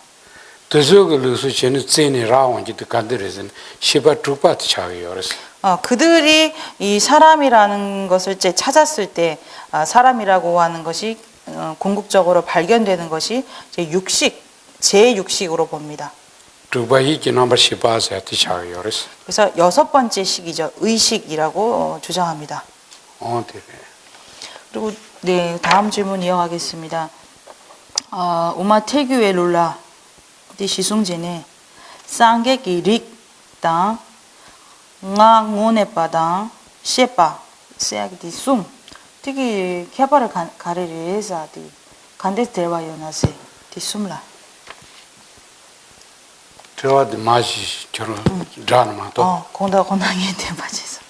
도저글루스 제는 제니 라온지도 간데르진 시바 투파트 차기요르스. 그들이 이 사람이라는 것을 이제 찾았을 때 사람이라고 하는 것이 궁극적으로 발견되는 것이 이제 육식, 제6식으로 봅니다. 두바이기 넘버 시바세티 차기요르스. 그래서 6번째 식이죠. 의식이라고 주장합니다. 어디래. 그리고 네, 다음 질문 이어가겠습니다. 우마태규의 룰라 시숭제네 쌍객이 릭당 nga ngone padang shepa seak di sum tiki kepar karere sa di kandes terwa yonase di sumla 저와도 마시 저런 드라마도 건강에 대한 맞아서.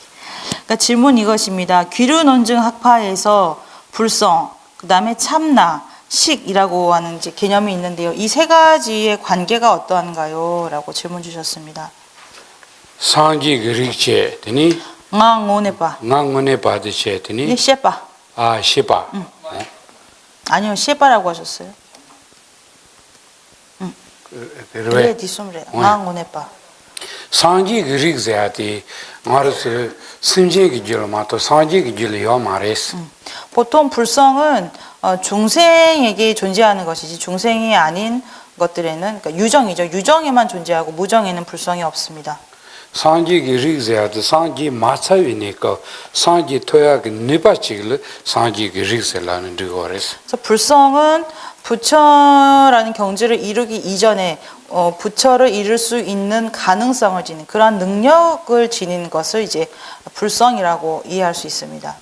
그러니까 질문 이것입니다. 귀류 논증 학파에서 불성, 그다음에 참나, 식이라고 하는 이제 개념이 있는데요. 이 세 가지의 관계가 어떠한가요? 라고 질문 주셨습니다. 상기 그릭체 되니 낭오네바. 낭문에 받으셔 되니 네, 셰빠. 아 시바. 아니요, 셰빠라고 하셨어요. 그래. 네, 디솜레. 낭오네바. 상기 그릭제한테 말해서 심지기 줄마도 상기기 줄이요 말했어. 보통 불성은 중생에게 존재하는 것이지 중생이 아닌 것들에는 그러니까 유정이죠. 유정에만 존재하고 무정에는 불성이 없습니다. 상기기 릭제한테 상기 마차위니까 상기 토야기 니바치글 상기기 릭세라는 드고레스. 그래서 불성은 부처라는 경지를 이루기 이전에 부처를 이룰 수 있는 가능성을 지닌 그러한 능력을 지닌 것을 이제 불성이라고 이해할 수 있습니다.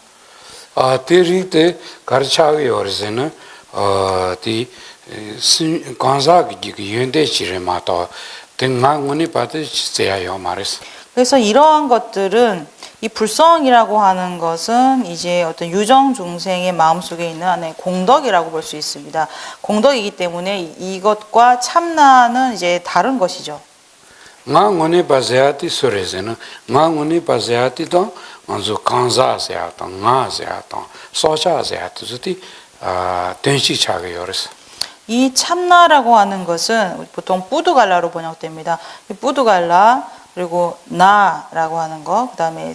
때리때 가르쳐하기 어려서는 디 관사기 연대지를 마도 등망문이 받으셔야 말했어. 그래서 이러한 것들은 이 불성이라고 하는 것은 이제 어떤 유정 중생의 마음속에 있는 하나의 공덕이라고 볼 수 있습니다. 공덕이기 때문에 이것과 참나는 이제 다른 것이죠. 망문이 바세아티 소레세는 망문이 바세아티도 먼저 간사세아도 나세아도 소샤세아도 저티 된시 차게 열었어. 이 참나라고 하는 것은 보통 뿌두갈라로 번역됩니다. 이 뿌두갈라 그리고 나라고 하는 거, 그다음에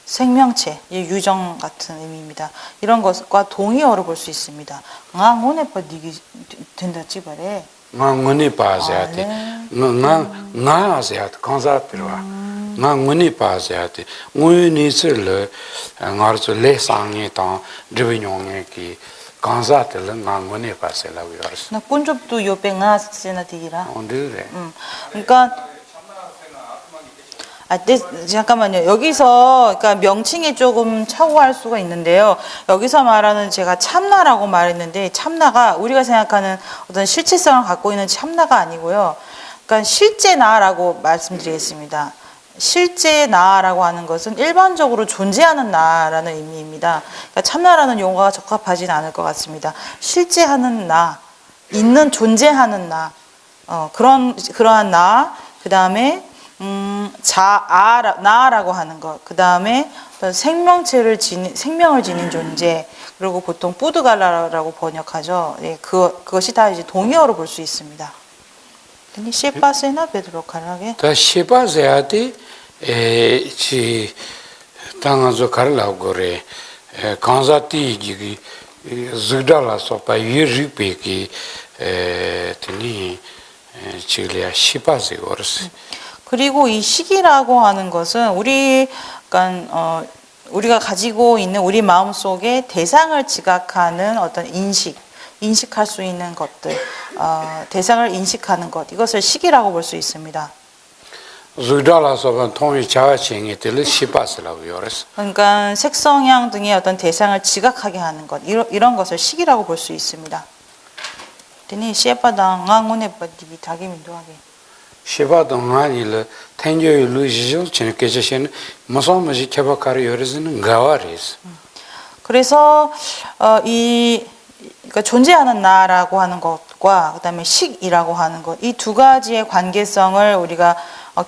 생명체, 유정 같은 의미입니다. 이런 것과 동의어로 볼 수 있습니다. 오네빠 니기 된다 찌바래. 망문이 바세아티, 나세아도 간사들와, 망문이 바세아티, 우니스를 나르서 레상에다 드비뇽에기 간사들은 망문이 바세라고 열었어. 나 꾼접도 요뱅아 세나 디기라. 언제래? 그러니까. 잠깐만요. 여기서, 그러니까 명칭이 조금 착오할 수가 있는데요. 여기서 말하는 제가 참나라고 말했는데, 참나가 우리가 생각하는 어떤 실체성을 갖고 있는 참나가 아니고요. 그러니까 실제 나라고 말씀드리겠습니다. 실제 나라고 하는 것은 일반적으로 존재하는 나라는 의미입니다. 그러니까 참나라는 용어가 적합하진 않을 것 같습니다. 실제하는 나, 있는 존재하는 나, 그러한 나, 그 다음에 나라고 하는 것, 그 다음에 생명을 지닌 존재, 그리고 보통 뿌드갈라라고 번역하죠. 네, 그것이 다 이제 동의어로 볼 수 있습니다. 근데 셰파세나 베드로카라게. 다 셰파세아티 지 당아조 카르라고 그래. 간사티 지기 즈달라서 파 유리페기 테니 지리아 셰파세고르스. 그리고 이 식이라고 하는 것은 우리 약간 우리가 가지고 있는 우리 마음 속에 대상을 지각하는 어떤 인식할 수 있는 것들, 대상을 인식하는 것, 이것을 식이라고 볼 수 있습니다. 주달아서 통이 자아칭이 될 시바스라고 요랬어. 그러니까 색성향 등의 어떤 대상을 지각하게 하는 것, 이런 것을 식이라고 볼 수 있습니다. 되니 시에빠당 앙운에 빠디기 다기민도하게. 시바동 아니를 텐조의 루지죠. 저는 계시는 무슨 개박하려 요래서는 가와리스. 그래서 그러니까 존재하는 나라고 하는 것과 그다음에 식이라고 하는 것, 이 두 가지의 관계성을 우리가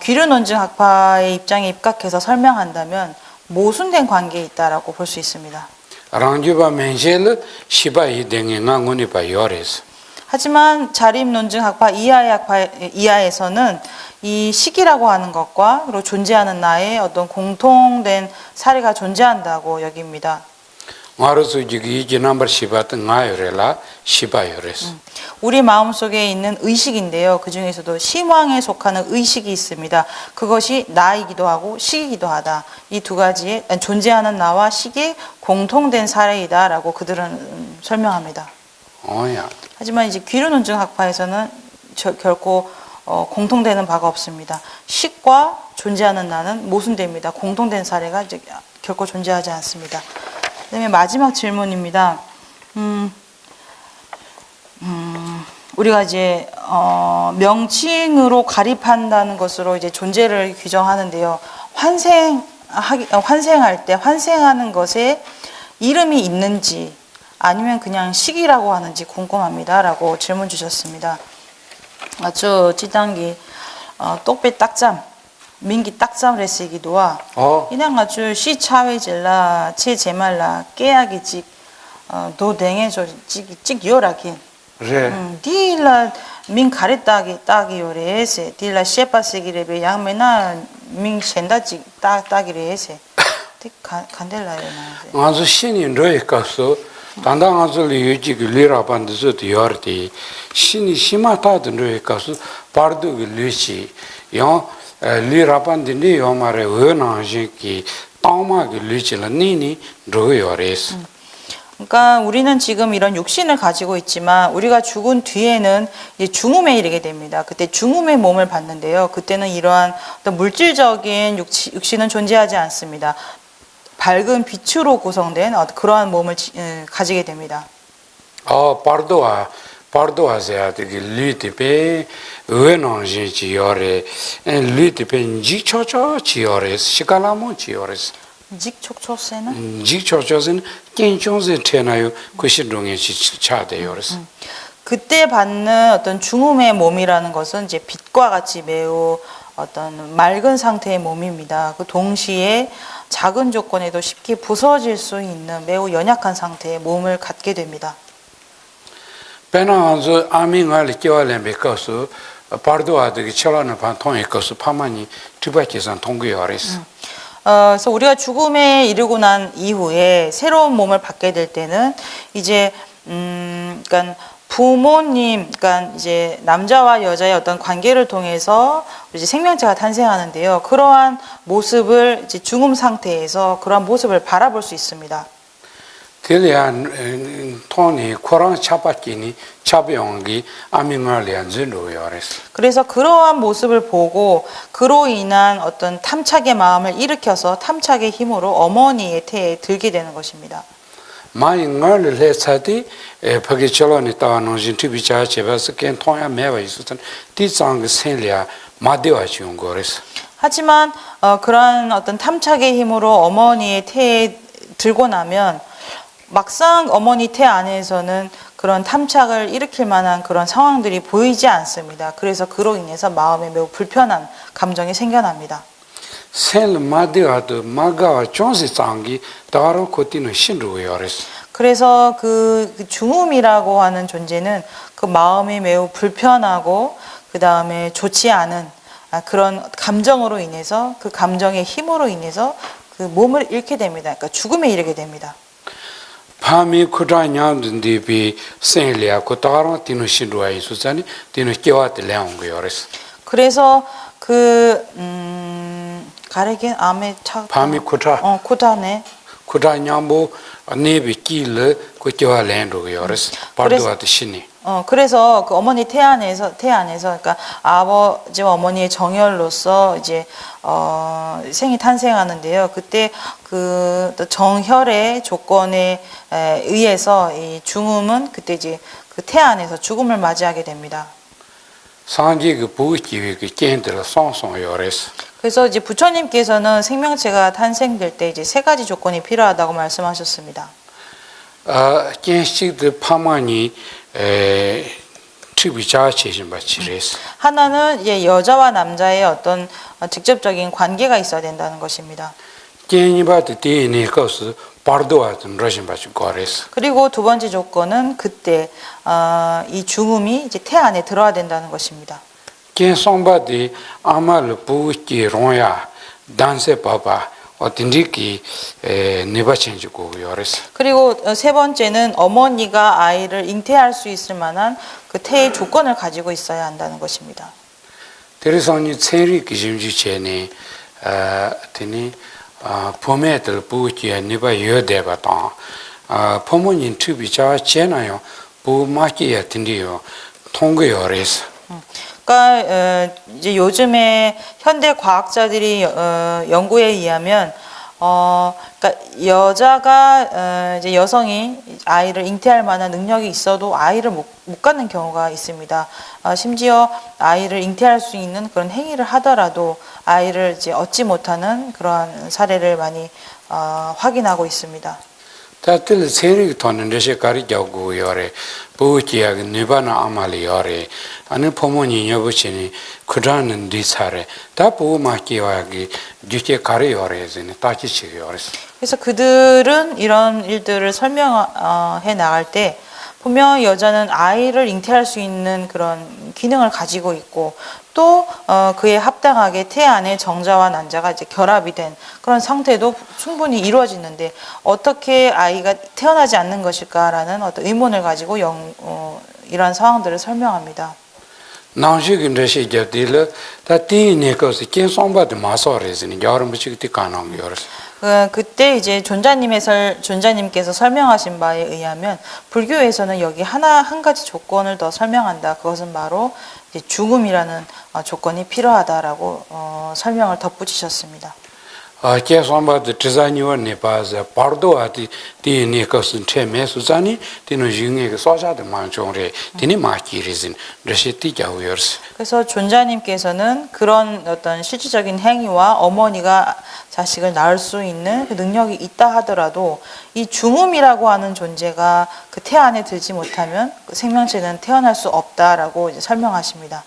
귀류 논증 학파의 입장에 입각해서 설명한다면 모순된 관계에 있다라고 볼 수 있습니다. 랑주바 멘젤 시바이 댕에 낭운이 바 요래스. 하지만 자립 논증 학파 이하에서는 이 식이라고 하는 것과 그리고 존재하는 나의 어떤 공통된 사례가 존재한다고 여깁니다. 마르스 지기 이 넘버 시바트 나요래라 시바요레스. 우리 마음속에 있는 의식인데요. 그 중에서도 심왕에 속하는 의식이 있습니다. 그것이 나이기도 하고 식이기도 하다. 이 두 가지의 존재하는 나와 식의 공통된 사례이다라고 그들은 설명합니다. 하지만 이제 귀류논증 학파에서는 결코 공통되는 바가 없습니다. 식과 존재하는 나는 모순됩니다. 공통된 사례가 이제 결코 존재하지 않습니다. 그다음에 마지막 질문입니다. 우리가 이제 명칭으로 가립한다는 것으로 이제 존재를 규정하는데요. 환생할 때 환생하는 것에 이름이 있는지 아니면 그냥 식이라고 하는지 궁금합니다라고 질문 주셨습니다. 저 지단기 똑배 딱잠 민기 딱잠 레시기도와 이날 아주 시차회질라 제 제말라 깨야기 찍도 댕해줘 찍 요라긴 딜라 민 가랬다기 딱이 요래세 딜라 셰파세기레베 양메나 민 셴다지 딱이래세 간델라요 나 아주 신이 너에 가서 단단하절이 유지기 리라반드서 디어르티 신이 심하다던 너에 가서 바르드기 리시 요 리라반드니 요 말에 은하지기 땅마기 리치라 니니 너요레스. 그러니까 우리는 지금 이런 육신을 가지고 있지만 우리가 죽은 뒤에는 이제 중음에 이르게 됩니다. 그때 중음의 몸을 받는데요. 그때는 이러한 어떤 물질적인 육신은 존재하지 않습니다. 밝은 빛으로 구성된 그러한 몸을 가지게 됩니다. 파르도아세야 되게 리티페 은하지 지요레 리티페 지초초 지요레스 시칼라모 지요레스. 직촉초세는? 직촉초세는 kenchonse tenayo kushidong에 차대요레스. 그때 받는 어떤 중음의 몸이라는 것은 이제 빛과 같이 매우 어떤 맑은 상태의 몸입니다. 그 동시에 작은 조건에도 쉽게 부서질 수 있는 매우 연약한 상태의 몸을 갖게 됩니다. 배나서 아밍알 끼와렘베 거스 파르도아드기 철라는 반통에 거스 파마니 투바케산 통구요레스. 그래서 우리가 죽음에 이르고 난 이후에 새로운 몸을 받게 될 때는 이제 그러니까 부모님, 그러니까 이제 남자와 여자의 어떤 관계를 통해서 이제 생명체가 탄생하는데요. 그러한 모습을 이제 중음 상태에서 그러한 모습을 바라볼 수 있습니다. 텔리안 토니 코랑 차바키니 차비용기 아밍알리안즈로요레스. 그래서 그러한 모습을 보고 그로 인한 어떤 탐착의 마음을 일으켜서 탐착의 힘으로 어머니의 태에 들게 되는 것입니다. 마잉을 레사디 파기철로니 따노진 티비차 제바스 켄 통야 매와 있었던 디짱 생리아 마데와지온 거레스. 하지만 그러한 어떤 탐착의 힘으로 어머니의 태에 들고 나면 막상 어머니 태 안에서는 그런 탐착을 일으킬 만한 그런 상황들이 보이지 않습니다. 그래서 그로 인해서 마음에 매우 불편한 감정이 생겨납니다. 그래서 그 중음이라고 하는 존재는 그 마음이 매우 불편하고 그 다음에 좋지 않은 그런 감정으로 인해서 그 감정의 힘으로 인해서 그 몸을 잃게 됩니다. 그러니까 죽음에 이르게 됩니다. 파미 쿠다냐든디비 생리아 코타랑 티노신도아 이수자니 티노키와트 레옹고요레스. 그래서 가래긴 암에 차. 밤이 쿠타 쿠타네. 쿠타 냠보 네비 끼르 고티와 랜도 요레스 파르도아트 신이 그래서 그 어머니 태안에서 그러니까 아버지와 어머니의 정혈로서 이제 생이 탄생하는데요. 그때 그 정혈의 조건에 의해서 이 중음은 그때 이제 그 태안에서 죽음을 맞이하게 됩니다. 상지 그 부기위 그 겐들 송송 요레스 그래서 이제 부처님께서는 생명체가 탄생될 때 이제 세 가지 조건이 필요하다고 말씀하셨습니다. 겐식드 파마니 트비자 체신 바치레스 하나는 이제 여자와 남자의 어떤 직접적인 관계가 있어야 된다는 것입니다. 겐이바드 디네 코스 파르도아트 러신 바치 고레스 그리고 두 번째 조건은 그때 이 중음이 이제 태 안에 들어야 된다는 것입니다. 겐 송바디 아말 부기 롱야 단세 바바 어딘디기 네바친지고 요레스 그리고 세 번째는 어머니가 아이를 잉태할 수 있을 만한 그 태의 조건을 가지고 있어야 한다는 것입니다. 데르선이 체리 기심지 체네 테니 포메들 부기에 네바 여데바다 포모닌 투비자 체나요 부마키에 틴디요 통고 요레스 그러니까 이제 요즘에 현대 과학자들이 연구에 의하면 그러니까 여자가 이제 여성이 아이를 잉태할 만한 능력이 있어도 아이를 못 갖는 경우가 있습니다. 심지어 아이를 잉태할 수 있는 그런 행위를 하더라도 아이를 이제 얻지 못하는 그러한 사례를 많이 확인하고 있습니다. 다들 세리 돈은 데시 가리자고 요래 부기야 네바나 아말이 요래 아니 포모니 여부치니 그다는 디사레 다 부마키와기 뒤에 가리 요래즈니 따지치 요래스 그래서 그들은 이런 일들을 설명해 나갈 때 보면 여자는 아이를 잉태할 수 있는 그런 기능을 가지고 있고 또 그에 합당하게 태 안에 정자와 난자가 이제 결합이 된 그런 상태도 충분히 이루어지는데 어떻게 아이가 태어나지 않는 것일까라는 어떤 의문을 가지고 이러한 상황들을 설명합니다. 나오시긴 데시 곁딜 다 티네 코스 켄송바드 마소레즈니 여름부치기 가능 요래스 그때 이제 존자님께서 설명하신 바에 의하면 불교에서는 여기 한 가지 조건을 더 설명한다. 그것은 바로 이제 죽음이라는 조건이 필요하다라고 설명을 덧붙이셨습니다. 켄송바드 트자니와 네바자 파르도아티 티네 코스 체메 수자니 티노 징게 소자드 만종레 티니 마키리진 레시티자우 요레스 그래서 존자님께서는 그런 어떤 실질적인 행위와 어머니가 자식을 낳을 수 있는 그 능력이 있다 하더라도 이 중음이라고 하는 존재가 그 태 안에 들지 못하면 그 생명체는 태어날 수 없다라고 이제 설명하십니다.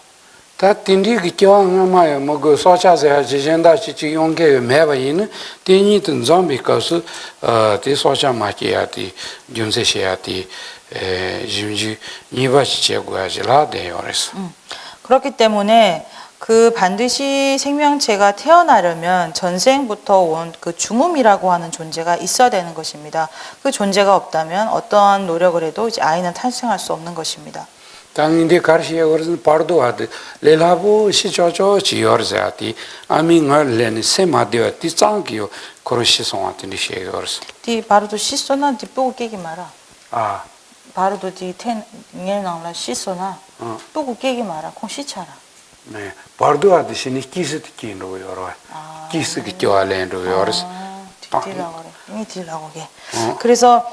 다 틴디기 교황마야 뭐그 소차세야 지젠다시 지용게 매바이는 틴이든 좀비가스 디 소차마키야티 윤세시야티 지un지 니바치 제고야지라 데요레스 그렇기 때문에 그 반드시 생명체가 태어나려면 전생부터 온 그 중음이라고 하는 존재가 있어야 되는 것입니다. 그 존재가 없다면 어떠한 노력을 해도 이제 아이는 탄생할 수 없는 것입니다. 당인데 가르시야 그러는 파르도아드 레라보 시조조 지어르자티 아밍얼레니 세마디오티 짱기요 코르시송아티니 시에거스 디 바로도 시소나 디 뿌고 깨기 마라. 아 바로도 디 텐엘낭라 시소나 뿌고 깨기 마라. 콩 시차라. 네 파르도아드 시니 키스티 키노 요로 키스기 교알렌도 요르스 뒤라고 그래. 이미 뒤라고 게. 그래서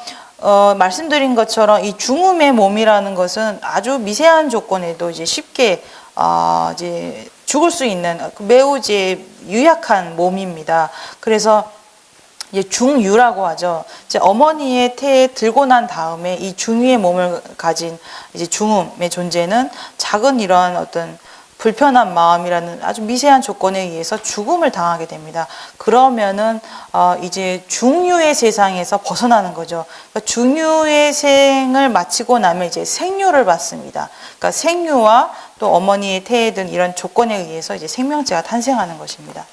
말씀드린 것처럼 이 중음의 몸이라는 것은 아주 미세한 조건에도 이제 쉽게 이제 죽을 수 있는 매우 이제 유약한 몸입니다. 그래서 이제 중유라고 하죠. 이제 어머니의 태에 들고 난 다음에 이 중유의 몸을 가진 이제 중음의 존재는 작은 이러한 어떤 불편한 마음이라는 아주 미세한 조건에 의해서 죽음을 당하게 됩니다. 그러면은 이제 중유의 세상에서 벗어나는 거죠. 그러니까 중유의 생을 마치고 나면 이제 생유를 받습니다. 그러니까 생유와 또 어머니의 태에 든 이런 조건에 의해서 이제 생명체가 탄생하는 것입니다.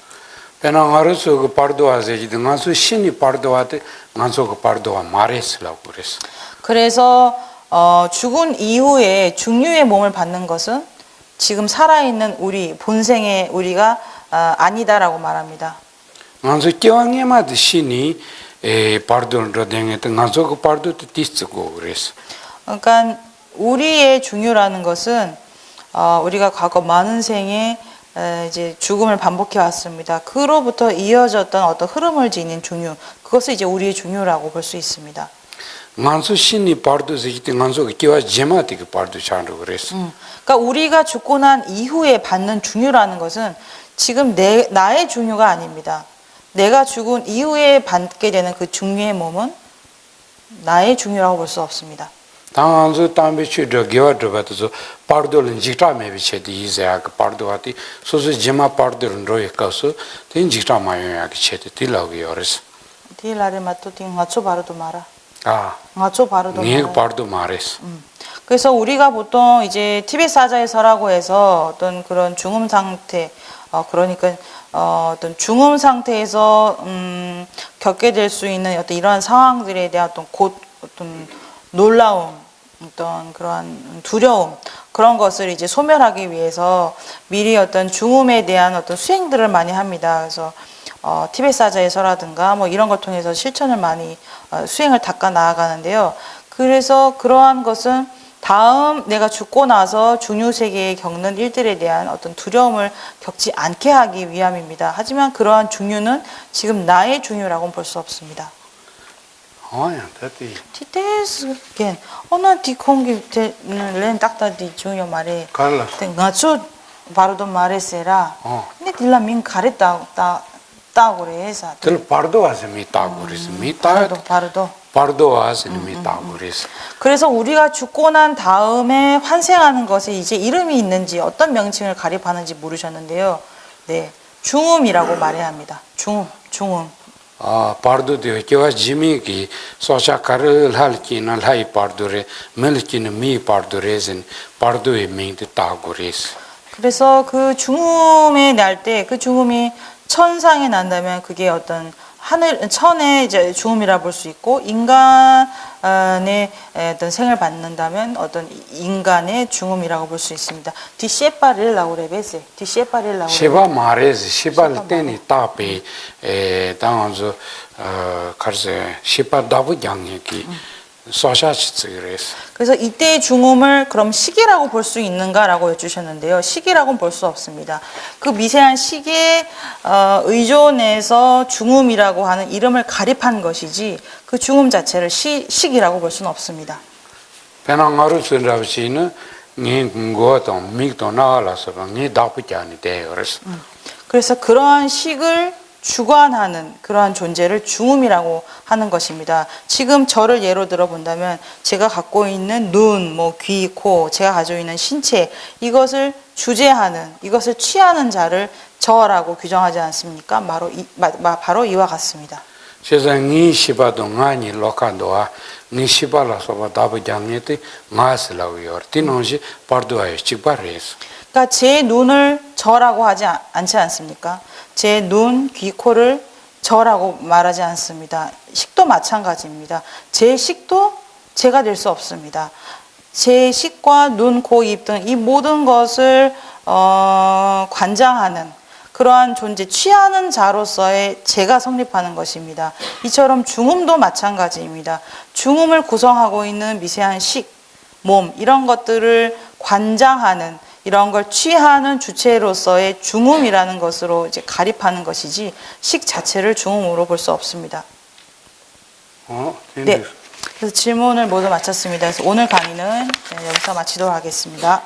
베나하르스 그 파르도아제지 나수 신이 파르도아데 나수 그 파르도아 마레스라고 그랬어. 그래서 죽은 이후에 중유의 몸을 받는 것은 지금 살아있는 우리 본생의 우리가 아니다라고 말합니다. ngānsu kiwa ngēmā tā shīni pārdu rā dēngē tā ngānsu ka pārdu tā tīstsukō 그랬어. 그러니까 우리의 중유라는 것은 우리가 과거 많은 생에 이제 죽음을 반복해 왔습니다. 그로부터 이어졌던 어떤 흐름을 지닌 중유, 그것을 이제 우리의 중유라고 볼 수 있습니다. ngānsu shīni pārdu sīki ngānsu ka kiwa jēmā tī ka pārdu chāndu 그랬어. 그러니까 우리가 죽고 난 이후에 받는 중유라는 것은 지금 나의 중유가 아닙니다. 내가 죽은 이후에 받게 되는 그 중유의 몸은 나의 중유라고 볼 수 없습니다. tā ngānsu tāmbē chū rā gyāwa rā bā tā sō pārdu lā jīktā mē bī chē tī yīsā yā ka pārdu wā tī sō sō jēmā pārdu rā rō yā kā sō tī jīktā mā yō yā ka chē tī tī lā gu yō rā sō. tī 라를 맞도 tī ngācho 바로도 말아. 아, ngācho 바로도 ngē 말아. pārdu mā rā sō. 그래서 우리가 보통 이제 티벳 사자에서라고 해서 어떤 그런 중음 상태, 그러니까 어떤 중음 상태에서 겪게 될 수 있는 어떤 이러한 상황들에 대한 어떤 놀라움, 어떤 그러한 두려움, 그런 것을 이제 소멸하기 위해서 미리 어떤 중음에 대한 어떤 수행들을 많이 합니다. 그래서 티벳 사자에서라든가 뭐 이런 걸 통해서 실천을 많이 수행을 닦아 나아가는데요. 그래서 그러한 것은 다음 내가 죽고 나서 중유 세계에 겪는 일들에 대한 어떤 두려움을 겪지 않게 하기 위함입니다. 하지만 그러한 중유는 지금 나의 중유라고는 볼 수 없습니다. 아야, 다티. 티테스겐 어나 디콩기 렌 딱다디 중요 말에 갈라. 나초 바로도 말했세라. 근데 딜라 민 가랬다 따 그래서. 들 pārdu wā sā mī tā gu rā sō. mī tā 바로도. pārdu wā sā mī tā gu rā sō. 그래서 우리가 죽고 난 다음에 환생하는 것에 이제 이름이 있는지 어떤 명칭을 가립하는지 모르셨는데요. 네, 중음이라고 말해야 합니다. 중음. pārdu tī wā kiwa jīmī ki sōshā kārā lhāl ki nā lhāi pārdu rā mēl ki nā mī pārdu rā sā pārdu wā mī tā gu rā sō. 그래서 그 중음에 날 때 그 중음이 천상에 난다면 그게 어떤 천의 이제 중음이라 볼 수 있고 인간의 어떤 생을 받는다면 어떤 인간의 중음이라고 볼 수 있습니다. 디셰파릴라고 레베세. 디셰파릴라고. 시바 마레스 시바 때니 따페 당한서 가르세 시바 다부 양이기 소샤치 그래서 그래서 이때의 중음을 그럼 시기라고 볼 수 있는가라고 여쭈셨는데요. 시기라고는 볼 수 없습니다. 그 미세한 시기에 의존해서 중음이라고 하는 이름을 가립한 것이지 그 중음 자체를 시기라고 볼 수는 없습니다. 베나가루스라비시는 네 궁고도 미도 나라서 네 다부자니 돼요. 그래서 그러한 식을 주관하는 그러한 존재를 중음이라고 하는 것입니다. 지금 저를 예로 들어 본다면 제가 갖고 있는 눈, 귀, 코, 제가 가지고 있는 신체 이것을 주재하는, 이것을 취하는 자를 저라고 규정하지 않습니까? 바로 이와 같습니다. 세상이 시바도 나니 로칸도아 니 시발라서 다부장에테 마슬라고요. 티노시 파르도아에 직바레스. 그러니까 제 눈을 저라고 하지 않지 않습니까? 제 눈, 귀, 코를 저라고 말하지 않습니다. 식도 마찬가지입니다. 제 식도 제가 될 수 없습니다. 제 식과 눈, 코, 입 등 이 모든 것을 관장하는 그러한 존재, 취하는 자로서의 제가 성립하는 것입니다. 이처럼 중음도 마찬가지입니다. 중음을 구성하고 있는 미세한 식, 몸 이런 것들을 관장하는 이런 걸 취하는 주체로서의 중음이라는 것으로 이제 가립하는 것이지 식 자체를 중음으로 볼 수 없습니다. 네. 그래서 질문을 모두 마쳤습니다. 그래서 오늘 강의는 여기서 마치도록 하겠습니다.